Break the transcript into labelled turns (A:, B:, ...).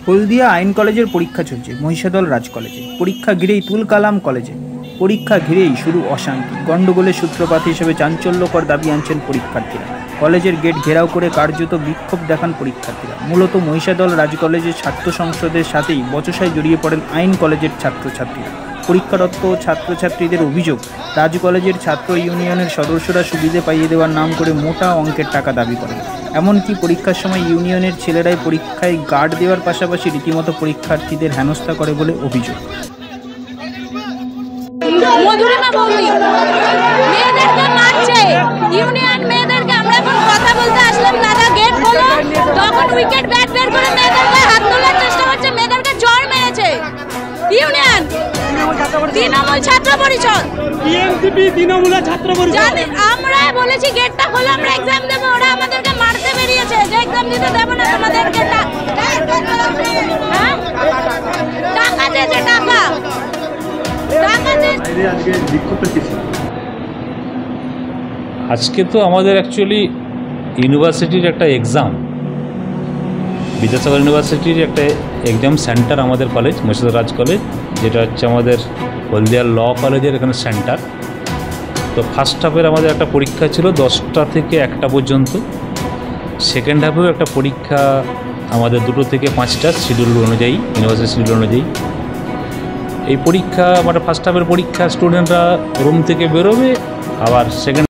A: হলদিয়া আইন কলেজের পরীক্ষা চলছে মহিষাদল রাজ কলেজে। পরীক্ষা ঘিরেই তুলকালাম কলেজে। পরীক্ষা ঘিরেই শুরু অশান্তি, গণ্ডগোলের সূত্রপাত হিসেবে চাঞ্চল্যকর দাবি আনছেন পরীক্ষার্থীরা। কলেজের গেট ঘেরাও করে কার্যত বিক্ষোভ দেখান পরীক্ষার্থীরা। মূলত মহিষাদল রাজ কলেজের ছাত্র সংসদের সাথেই বচসায় জড়িয়ে পড়েন আইন কলেজের ছাত্রছাত্রীরা। পরীক্ষারত ছাত্রছাত্রীদের অভিযোগ, রাজ কলেজের ছাত্র ইউনিয়নের সদস্যরা সুবিধে পাইয়ে দেওয়ার নাম করে মোটা অঙ্কের টাকা দাবি করেন। এমনকি পরীক্ষার সময় ইউনিয়নের ছেলেরাই পরীক্ষায় গার্ড দেওয়ার পাশাপাশি রীতিমতো পরীক্ষার্থীদের হেনস্থা করে বলে অভিযোগ।
B: তৃণমূল ছাত্র পরিষদ আমরা বলেছি গেটটা খোলো, আমরা এক্সাম দেবো। ওরা আমাদেরকে মারতে বেরিয়েছে যে এক্সাম দিতে দেবো না তোমাদেরকে। টাকা দিয়েছে, টাকা
C: আজকে তো আমাদের অ্যাকচুয়ালি ইউনিভার্সিটির একটা এক্সাম, বিদ্যাসাগর ইউনিভার্সিটির একটা এক্সাম সেন্টার আমাদের কলেজ মহিষাদল রাজ কলেজ, যেটা হচ্ছে আমাদের হলদিয়া ল কলেজের এখানে সেন্টার। তো ফার্স্ট হাফের আমাদের একটা পরীক্ষা ছিল 10টা থেকে 1টা পর্যন্ত। সেকেন্ড হাফেও একটা পরীক্ষা আমাদের 2টো থেকে 5টা শিডিউল অনুযায়ী, ইউনিভার্সিটি শিডিউল অনুযায়ী। এই পরীক্ষা মানে ফার্স্ট হাফের পরীক্ষা স্টুডেন্টরা রুম থেকে বেরোবে, আবার সেকেন্ড